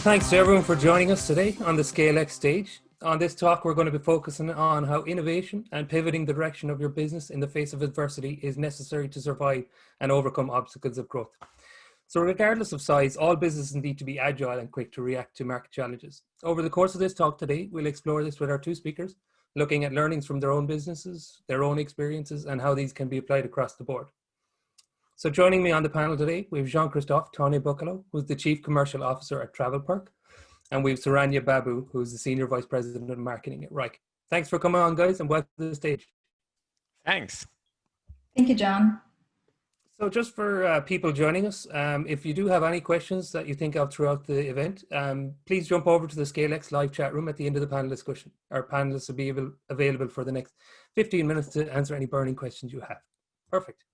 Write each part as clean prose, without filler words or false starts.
Thanks to everyone for joining us today on the ScaleX stage. On this talk, we're going to be focusing on how innovation and pivoting the direction of your business in the face of adversity is necessary to survive and overcome obstacles of growth. So regardless of size, all businesses need to be agile and quick to react to market challenges. Over the course of this talk today, we'll explore this with our two speakers, looking at learnings from their own businesses, their own experiences, and how these can be applied across the board. So joining me on the panel today, we have Jean-Christophe Tauney-Bucalo, who's the Chief Commercial Officer at TravelPerk, and we have Saranya Babu, who's the Senior Vice President of Marketing at Wrike. Thanks for coming on, guys, and welcome to the stage. Thanks. Thank you, John. So just for people joining us, if you do have any questions that you think of throughout the event, please jump over to the ScaleX live chat room at the end of the panel discussion. Our panelists will be available for the next 15 minutes to answer any burning questions you have. Perfect.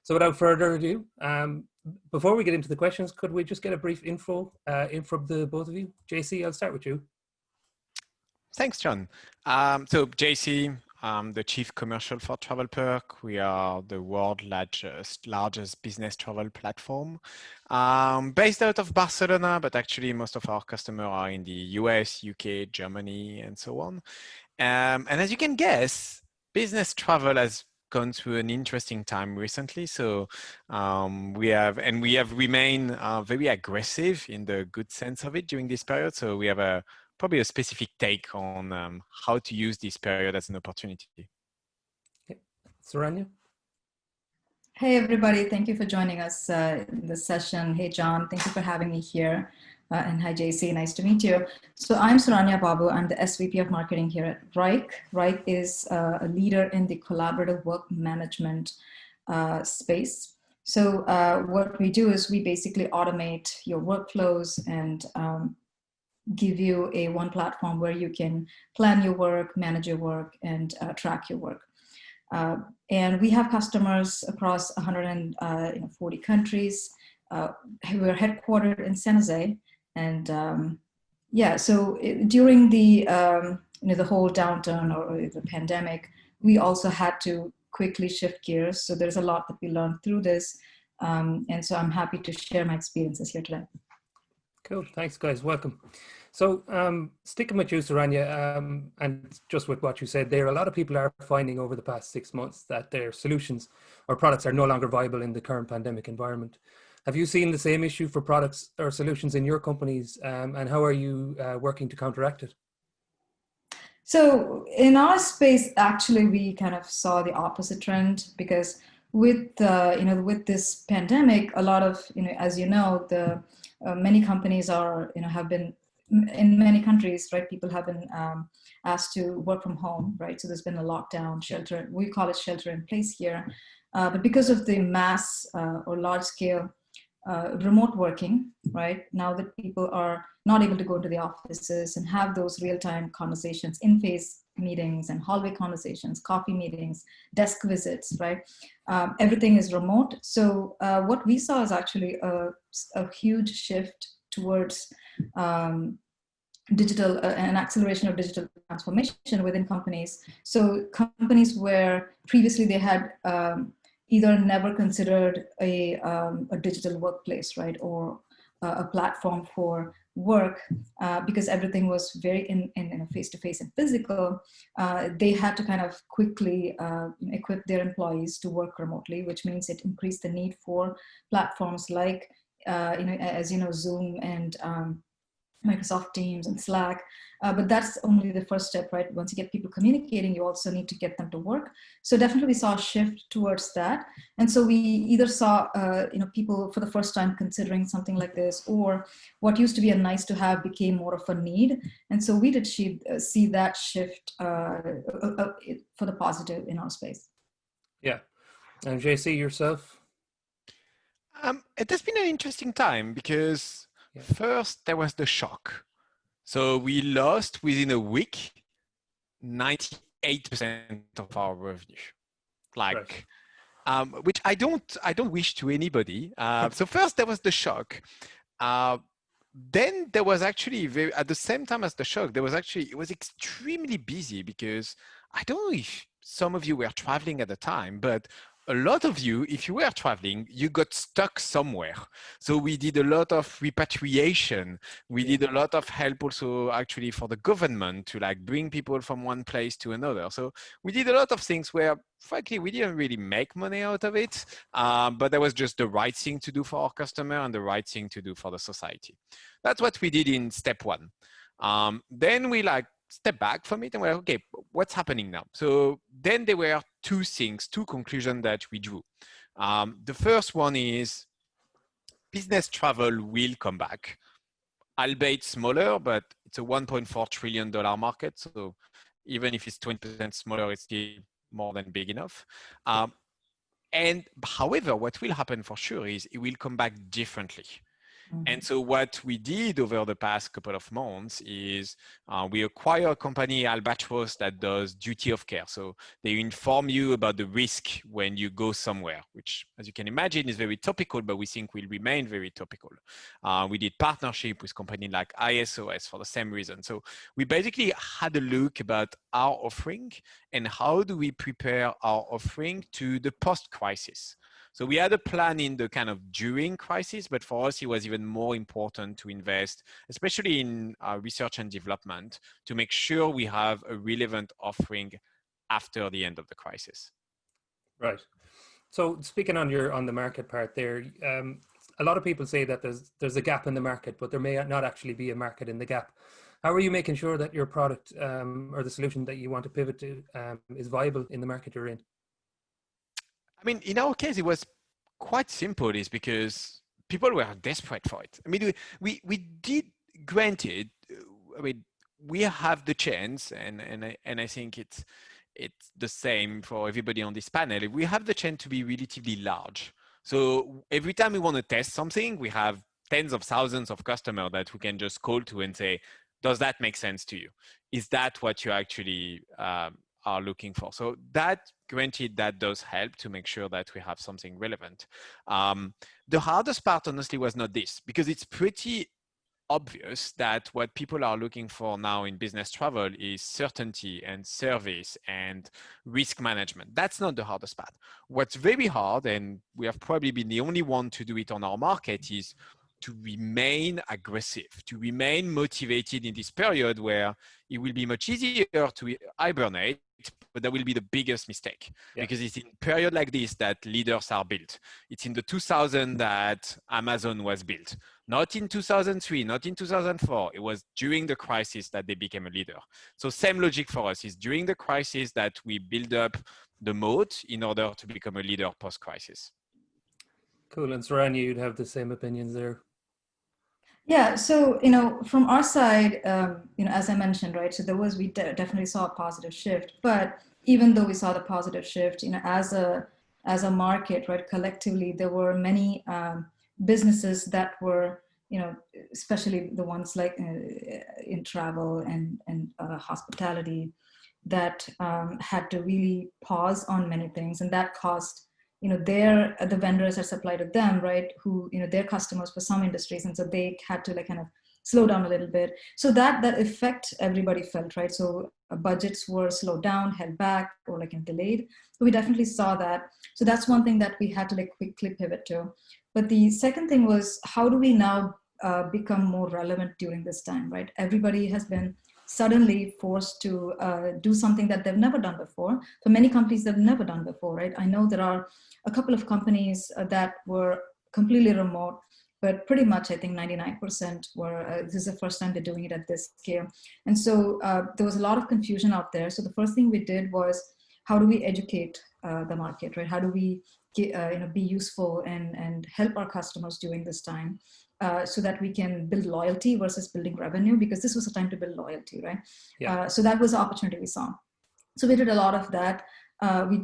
So without further ado, before we get into the questions, could we just get a brief intro from the both of you? JC, I'll start with you. Thanks, John. So JC, I'm the Chief Commercial for TravelPerk. We are the world's largest business travel platform, based out of Barcelona, but actually most of our customers are in the US, UK, Germany, and so on. And as you can guess, business travel has gone through an interesting time recently. So we have remained very aggressive in the good sense of it during this period. So we have probably a specific take on how to use this period as an opportunity. Okay. Saranya? Hey, everybody. Thank you for joining us in this session. Hey, John. Thank you for having me here. And hi, JC. Nice to meet you. So I'm Saranya Babu. I'm the SVP of Marketing here at Wrike. Wrike is a leader in the collaborative work management space. So what we do is we basically automate your workflows and give you one platform where you can plan your work, manage your work, and track your work. And we have customers across 140 countries. We're headquartered in San Jose. And so during the the whole downturn or the pandemic, we also had to quickly shift gears. So there's a lot that we learned through this. And so I'm happy to share my experiences here today. Cool. Thanks, guys. Welcome. So sticking with you, Saranya, and just with what you said there, a lot of people are finding over the past 6 months that their solutions or products are no longer viable in the current pandemic environment. Have you seen the same issue for products or solutions in your companies, and how are you working to counteract it? So in our space, actually, we kind of saw the opposite trend because with with this pandemic, a lot of as you know, the many companies are have been in many countries, right? People have been asked to work from home, right? So there's been a lockdown, shelter. We call it shelter in place here, but because of the mass or large scale remote working, right? Now that people are not able to go to the offices and have those real-time conversations, in-face meetings and hallway conversations, coffee meetings, desk visits, right? Everything is remote. So what we saw is actually a huge shift towards digital, an acceleration of digital transformation within companies. So companies where previously they had either never considered a digital workplace, right, or a platform for work, because everything was very in face-to-face and physical, they had to kind of quickly equip their employees to work remotely, which means it increased the need for platforms like, as you know, Zoom and Microsoft Teams and Slack. But that's only the first step, right? Once you get people communicating, you also need to get them to work. So definitely we saw a shift towards that. And so we either saw, people for the first time considering something like this, or what used to be a nice to have became more of a need. And so we did see that shift for the positive in our space. Yeah. And JC, yourself? It has been an interesting time because first there was the shock. So we lost within a week 98% of our revenue, which I don't wish to anybody. So first there was the shock. then there was actually at the same time as the shock, it was extremely busy because I don't know if some of you were traveling at the time, but a lot of you, if you were traveling, you got stuck somewhere. So we did a lot of repatriation. We did a lot of help also actually for the government to like bring people from one place to another. So we did a lot of things where frankly, we didn't really make money out of it, but that was just the right thing to do for our customer and the right thing to do for the society. That's what we did in step one. Then we like step back from it and we're like, okay, what's happening now? So then there were two conclusions that we drew. The first one is business travel will come back, albeit smaller, but it's a $1.4 trillion market. So even if it's 20% smaller, it's still more than big enough. And however, what will happen for sure is it will come back differently. And so what we did over the past couple of months is we acquire a company, Albatross, that does duty of care. So they inform you about the risk when you go somewhere, which, as you can imagine, is very topical, but we think will remain very topical. We did partnership with companies like ISOS for the same reason. So we basically had a look about our offering and how do we prepare our offering to the post-crisis. So we had a plan in the kind of during crisis, but for us, it was even more important to invest, especially in research and development, to make sure we have a relevant offering after the end of the crisis. Right. So speaking on the market part there, a lot of people say that there's a gap in the market, but there may not actually be a market in the gap. How are you making sure that your product or the solution that you want to pivot to is viable in the market you're in? I mean, in our case, it was quite simple. Is because people were desperate for it. I mean, we did, granted, I mean, we have the chance, and I think it's the same for everybody on this panel. We have the chance to be relatively large. So every time we want to test something, we have tens of thousands of customers that we can just call to and say, does that make sense to you? Is that what you actually are looking for? So that, granted, that does help to make sure that we have something relevant. The hardest part, honestly, was not this, because it's pretty obvious that what people are looking for now in business travel is certainty and service and risk management. That's not the hardest part. What's very hard, and we have probably been the only one to do it on our market, is to remain aggressive, to remain motivated in this period where it will be much easier to hibernate, but that will be the biggest mistake. Because it's in a period like this that leaders are built. It's in the 2000 that Amazon was built. Not in 2003, not in 2004. It was during the crisis that they became a leader. So same logic for us. Is during the crisis that we build up the moat in order to become a leader post-crisis. Cool. And Saranya, you'd have the same opinions there. Yeah, so, from our side, as I mentioned, right, so we definitely saw a positive shift, but even though we saw the positive shift, as a market, right, collectively, there were many businesses that were, especially the ones like in travel and hospitality, that had to really pause on many things, and that caused the vendors that supply to them, right, who, their customers for some industries. And so they had to kind of slow down a little bit. So that effect everybody felt, right? So budgets were slowed down, held back, or delayed. So we definitely saw that. So that's one thing that we had to quickly pivot to. But the second thing was, how do we now become more relevant during this time, right? Everybody has been suddenly forced to do something that they've never done before. For many companies, they've never done before, right? I know there are a couple of companies that were completely remote, but pretty much I think 99% were, this is the first time they're doing it at this scale. And so there was a lot of confusion out there. So the first thing we did was, how do we educate the market, right? How do we be useful and help our customers during this time? So that we can build loyalty versus building revenue, because this was a time to build loyalty, right? So that was the opportunity we saw. So we did a lot of that.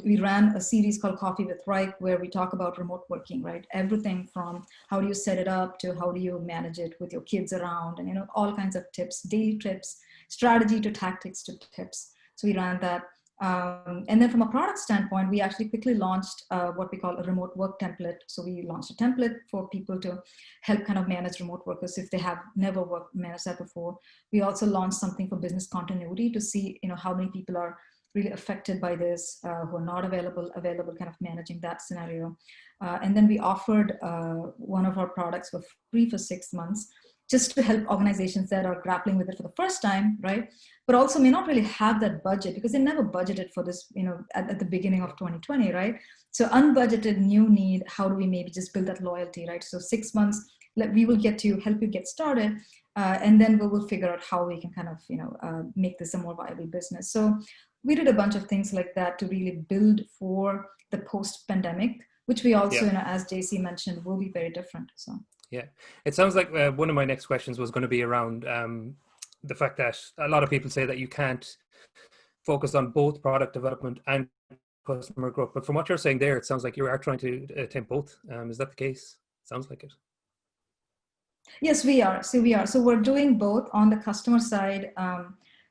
We ran a series called Coffee with Wrike, where we talk about remote working, right? Everything from how do you set it up to how do you manage it with your kids around, and all kinds of tips, daily tips, strategy to tactics to tips. So we ran that. And then from a product standpoint, we actually quickly launched what we call a remote work template. So we launched a template for people to help kind of manage remote workers if they have never managed that before. We also launched something for business continuity to see, how many people are really affected by this, who are not available, kind of managing that scenario. And then we offered one of our products for free for 6 months, just to help organizations that are grappling with it for the first time, right? But also may not really have that budget because they never budgeted for this, at the beginning of 2020, right? So unbudgeted new need, how do we maybe just build that loyalty, right? So 6 months, we will get to help you get started, and then we will figure out how we can kind of, make this a more viable business. So we did a bunch of things like that to really build for the post-pandemic, which we also, as JC mentioned, will be very different, so. Yeah, it sounds like one of my next questions was going to be around the fact that a lot of people say that you can't focus on both product development and customer growth. But from what you're saying there, it sounds like you are trying to attempt both. Is that the case? Sounds like it. Yes, we are. So we're doing both. On the customer side,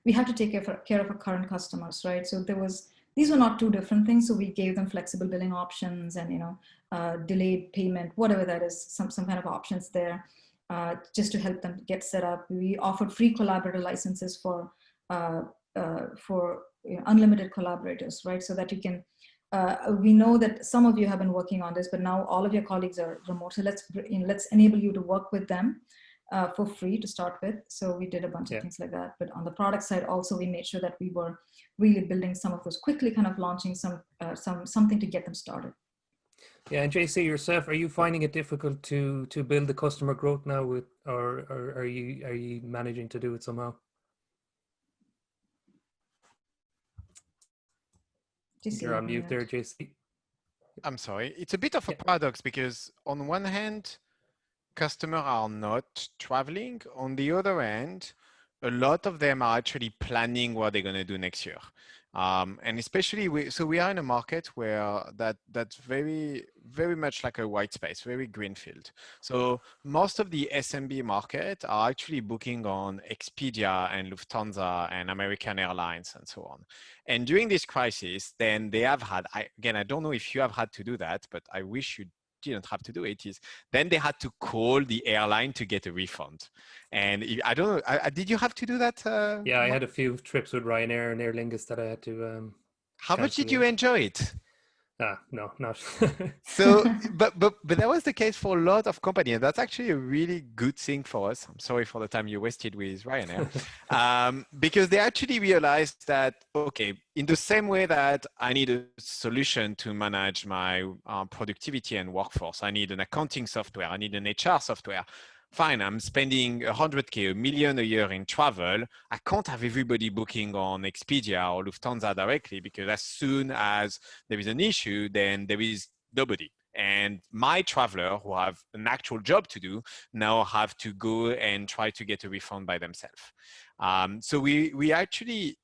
we have to take care of our current customers, right? So these were not two different things. So we gave them flexible billing options and, delayed payment, whatever that is, some kind of options there, just to help them get set up. We offered free collaborator licenses for unlimited collaborators, right? So that you can, we know that some of you have been working on this, but now all of your colleagues are remote. So let's enable you to work with them for free to start with. So we did a bunch of things like that. But on the product side, also we made sure that we were really building some of those quickly, kind of launching something to get them started. Yeah, and JC, yourself, are you finding it difficult to build the customer growth now or are you managing to do it somehow? You're on mute there, JC. I'm sorry. It's a bit of a paradox because on one hand, customers are not traveling. On the other hand, a lot of them are actually planning what they're going to do next year. And especially, we are in a market where that's very, very much like a white space, very greenfield. So most of the SMB market are actually booking on Expedia and Lufthansa and American Airlines and so on. And during this crisis, then they have had, again, I don't know if you have had to do that, but I wish you didn't have to do it, then they had to call the airline to get a refund. And I don't know, did you have to do that? Yeah, I had a few trips with Ryanair and Aer Lingus that I had to How much did you enjoy it? No, not. So, but that was the case for a lot of companies, and that's actually a really good thing for us. I'm sorry for the time you wasted with Ryanair, because they actually realized that, okay, in the same way that I need a solution to manage my productivity and workforce, I need an accounting software, I need an HR software. Fine, I'm spending 100K, $1 million a year in travel. I can't have everybody booking on Expedia or Lufthansa directly because as soon as there is an issue, then there is nobody. And my traveler who have an actual job to do now have to go and try to get a refund by themselves. So we actually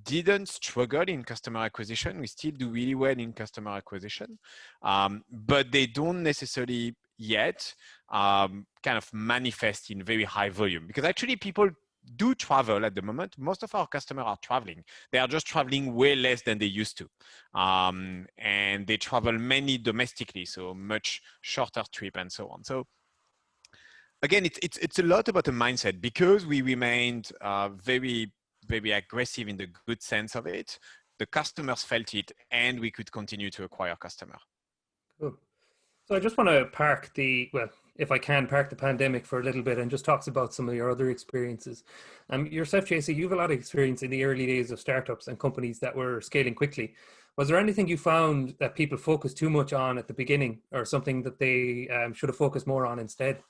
didn't struggle in customer acquisition. We still do really well in customer acquisition, but they don't necessarily yet kind of manifest in very high volume because actually people do travel at the moment. Most of our customers are traveling. They are just traveling way less than they used to. And they travel mainly domestically, so much shorter trip and so on. So again, it's a lot about the mindset because we remained very, very aggressive in the good sense of it. The customers felt it and we could continue to acquire customers. Cool. So I just want to park if I can, park the pandemic for a little bit and just talks about some of your other experiences. Yourself, JC, you have a lot of experience in the early days of startups and companies that were scaling quickly. Was there anything you found that people focused too much on at the beginning or something that they should have focused more on instead?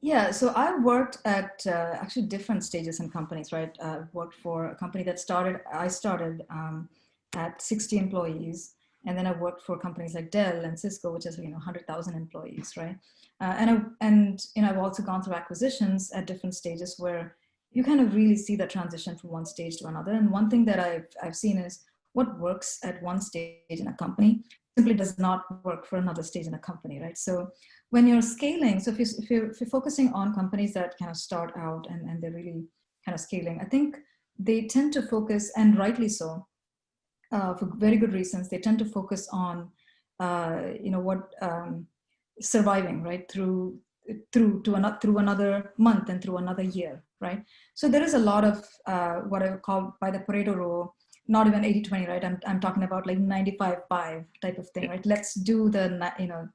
Yeah, so I worked at actually different stages in companies, right? I worked for a company that I started at 60 employees. And then I worked for companies like Dell and Cisco, which is 100,000 employees, right? I've also gone through acquisitions at different stages where you kind of really see the transition from one stage to another. And one thing that I've seen is what works at one stage in a company simply does not work for another stage in a company, right? So when you're scaling, so if you're focusing on companies that kind of start out and they're really kind of scaling, I think they tend to focus, and rightly so, for very good reasons, they tend to focus on, surviving, right, through another month and through another year, right? So there is a lot of what I would call by the Pareto rule, not even 80-20, right? I'm talking about like 95-5 type of thing, right? Let's do the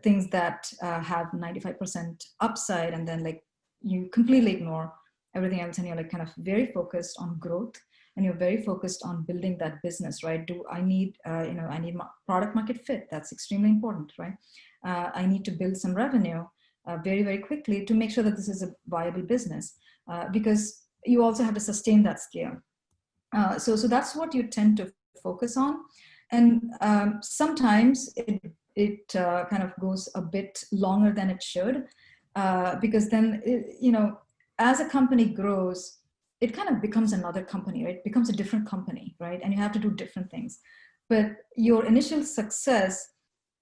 things that have 95% upside, and then like you completely ignore everything else, and you're like kind of very focused on growth, and you're very focused on building that business, right? I need product market fit. That's extremely important, right? I need to build some revenue very, very quickly to make sure that this is a viable business, because you also have to sustain that scale. So that's what you tend to focus on. And sometimes it kind of goes a bit longer than it should, because then, as a company grows, it kind of becomes another company, right? It becomes a different company, right? And you have to do different things. But your initial success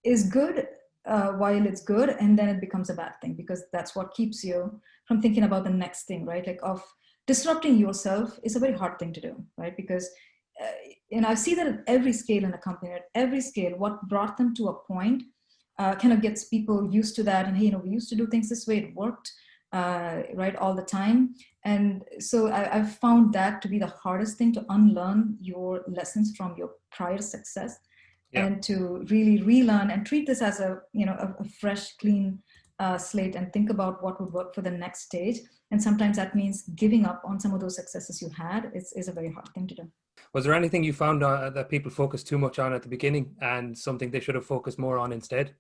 is good while it's good, and then it becomes a bad thing, because that's what keeps you from thinking about the next thing, right? Like of disrupting yourself is a very hard thing to do, right? Because I see that at every scale in a company, at every scale, what brought them to a point kind of gets people used to that. And hey, we used to do things this way, it worked, right, all the time. And so I've found that to be the hardest thing, to unlearn your lessons from your prior success. Yeah. And to really relearn and treat this as a fresh, clean slate, and think about what would work for the next stage. And sometimes that means giving up on some of those successes you had. Is a very hard thing to do. Was there anything you found that people focused too much on at the beginning, and something they should have focused more on instead?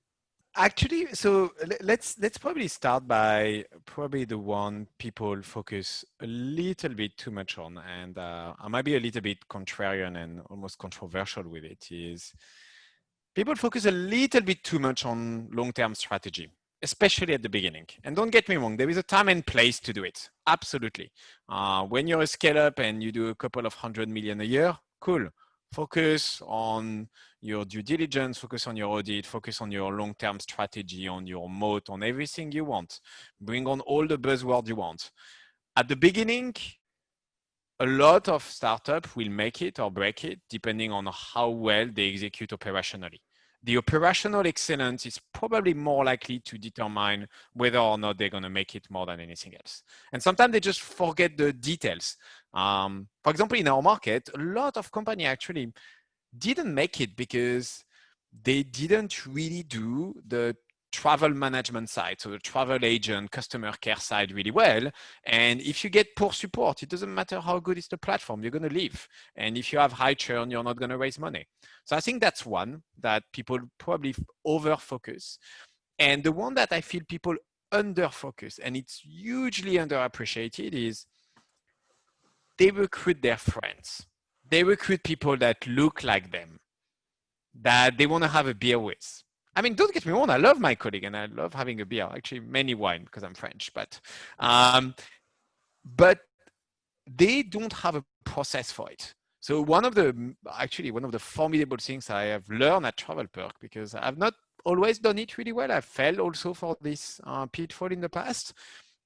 Actually, so let's probably start by probably the one people focus a little bit too much on, and I might be a little bit contrarian and almost controversial with it, is people focus a little bit too much on long-term strategy, especially at the beginning. And don't get me wrong, there is a time and place to do it. Absolutely. When you're a scale-up and you do a couple of 100 million a year, cool. Focus on your due diligence, focus on your audit, focus on your long-term strategy, on your moat, on everything you want. Bring on all the buzzwords you want. At the beginning, a lot of startups will make it or break it depending on how well they execute operationally. The operational excellence is probably more likely to determine whether or not they're going to make it more than anything else. And sometimes they just forget the details. For example, in our market, a lot of companies actually didn't make it because they didn't really do the travel management side, so the travel agent, customer care side really well. And if you get poor support, it doesn't matter how good is the platform, you're going to leave. And if you have high churn, you're not going to raise money. So I think that's one that people probably over-focus. And the one that I feel people under-focus, and it's hugely underappreciated, is they recruit their friends. They recruit people that look like them, that they want to have a beer with. I mean, don't get me wrong, I love my colleague and I love having a beer, actually many wine because I'm French, but they don't have a process for it. So one of the formidable things I have learned at TravelPerk, because I've not always done it really well, I fell also for this pitfall in the past,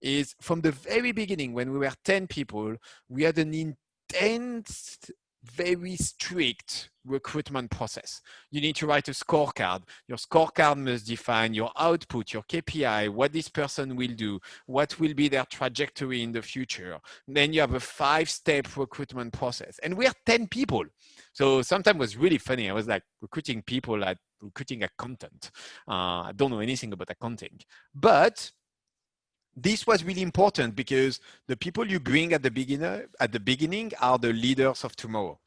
is from the very beginning, when we were 10 people, we had an intense, very strict recruitment process. You need to write a scorecard. Your scorecard must define your output, your KPI, what this person will do, what will be their trajectory in the future. Then you have a 5-step recruitment process. And we're 10 people. So sometimes it was really funny. I was like recruiting accountant. I don't know anything about accounting. But this was really important because the people you bring at the beginning are the leaders of tomorrow.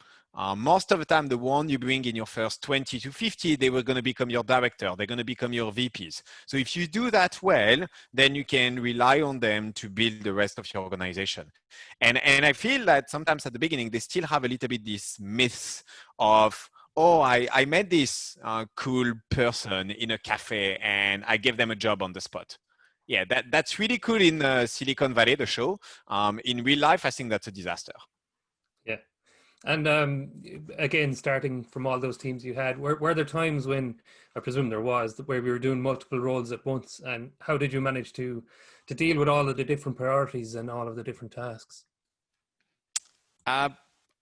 Most of the time, the one you bring in your first 20 to 50, they were going to become your director. They're going to become your VPs. So if you do that well, then you can rely on them to build the rest of your organization. And I feel that sometimes at the beginning, they still have a little bit this myth of, oh, I met this cool person in a cafe and I gave them a job on the spot. Yeah, that's really cool in Silicon Valley, the show. In real life, I think that's a disaster. Yeah. And again, starting from all those teams you had, were there times when, I presume there was, where we were doing multiple roles at once? And how did you manage to deal with all of the different priorities and all of the different tasks?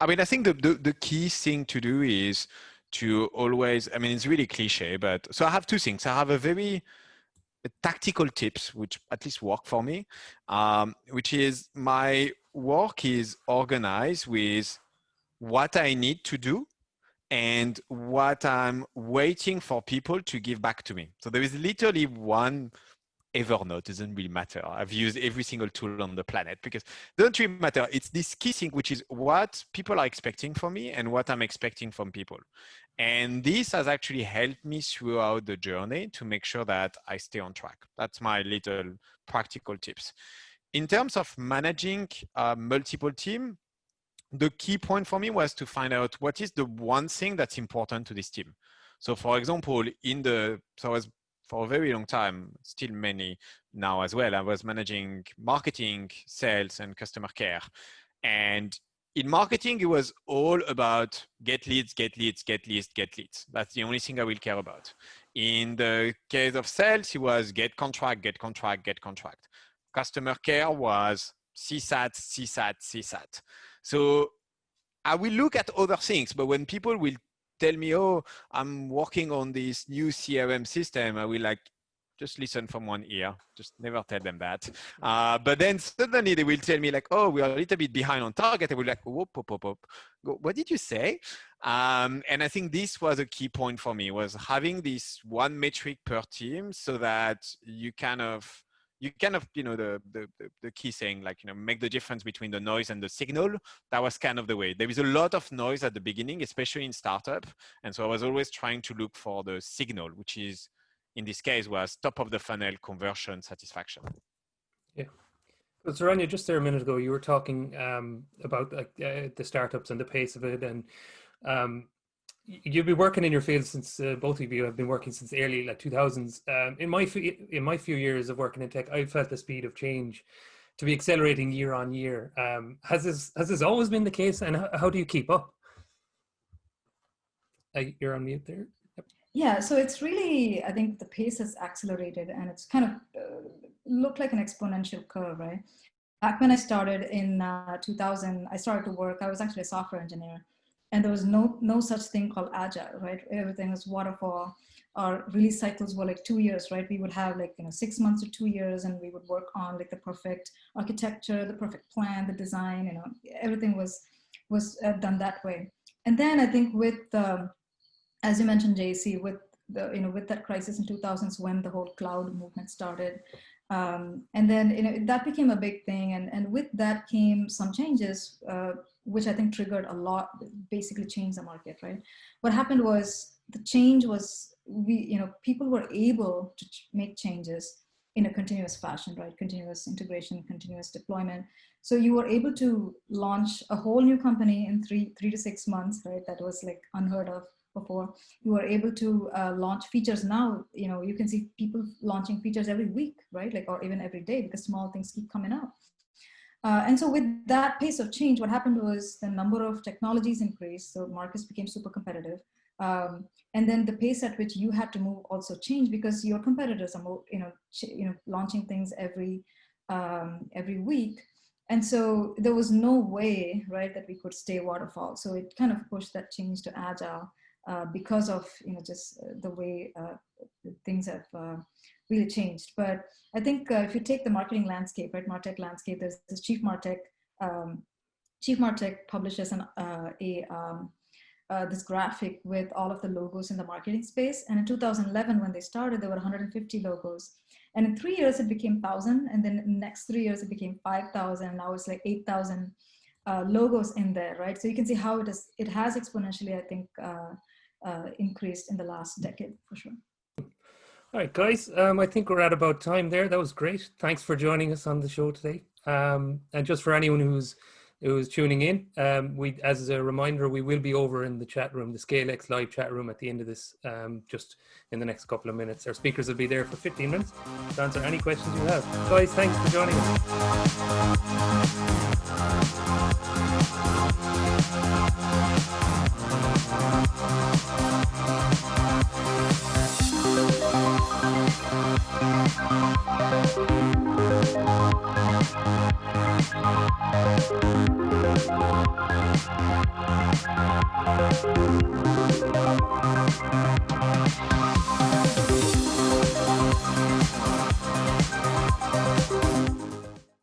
I mean, I think the key thing to do is to always, I mean, it's really cliche, but so I have two things. I have a very tactical tips, which at least work for me, which is my work is organized with what I need to do and what I'm waiting for people to give back to me. So there is literally one Evernote, doesn't really matter. I've used every single tool on the planet because it doesn't really matter. It's this key thing, which is what people are expecting from me and what I'm expecting from people. And this has actually helped me throughout the journey to make sure that I stay on track. That's my little practical tips. In terms of managing multiple teams, the key point for me was to find out what is the one thing that's important to this team. So for example, I was for a very long time, still many now as well, I was managing marketing, sales, and customer care. And in marketing, it was all about get leads, get leads, get leads, get leads. That's the only thing I will care about. In the case of sales, it was get contract, get contract, get contract. Customer care was CSAT, CSAT, CSAT. So I will look at other things, but when people will tell me, oh, I'm working on this new CRM system, I will just listen from one ear, just never tell them that. But then suddenly they will tell me oh, we are a little bit behind on target. I will whoop, whoop, whoop, whoop. What did you say? And I think this was a key point for me, was having this one metric per team so that you kind of, the key saying, make the difference between the noise and the signal. That was kind of the way. There is a lot of noise at the beginning, especially in startup. And so I was always trying to look for the signal, which is, in this case, was top of the funnel conversion satisfaction. Yeah. Well, Saranya, just there a minute ago, you were talking about the startups and the pace of it. And you've been working in your field since both of you have been working since the early 2000s. In my few years of working in tech, I felt the speed of change to be accelerating year on year. Has this always been the case, and how do you keep up? You're on mute there. Yep. Yeah, so it's really, I think the pace has accelerated, and it's kind of looked like an exponential curve, right? Back when I started in 2000, I started to work. I was actually a software engineer. And there was no such thing called Agile, right? Everything was waterfall. Our release cycles were 2 years, right? We would have 6 months to 2 years, and we would work on the perfect architecture, the perfect plan, the design. Everything was done that way. And then I think with, as you mentioned, JC, with with that crisis in 2000s when the whole cloud movement started, and then that became a big thing, and with that came some changes, which I think triggered a lot, basically changed the market, right? What happened was the change was people were able to make changes in a continuous fashion, right? Continuous integration, continuous deployment. So you were able to launch a whole new company in three to 6 months, right? That was unheard of before. You were able to launch features. Now, you can see people launching features every week, right? Or even every day, because small things keep coming out. And so with that pace of change, what happened was the number of technologies increased. So markets became super competitive. And then the pace at which you had to move also changed, because your competitors are more, launching things every week. And so there was no way, right, that we could stay waterfall. So it kind of pushed that change to Agile because of, just the way things have really changed. But I think if you take the marketing landscape, right, MarTech landscape, there's this Chief MarTech. Chief MarTech publishes this graphic with all of the logos in the marketing space. And in 2011, when they started, there were 150 logos. And in 3 years, it became 1,000. And then in the next 3 years, it became 5,000. Now it's 8,000 logos in there, right? So you can see how it has exponentially, I think, increased in the last decade, for sure. All right, guys, I think we're at about time there. That was great. Thanks for joining us on the show today. And just for anyone who's tuning in, as a reminder, we will be over in the chat room, the ScaleX live chat room at the end of this, just in the next couple of minutes. Our speakers will be there for 15 minutes to answer any questions you have. Guys, thanks for joining us.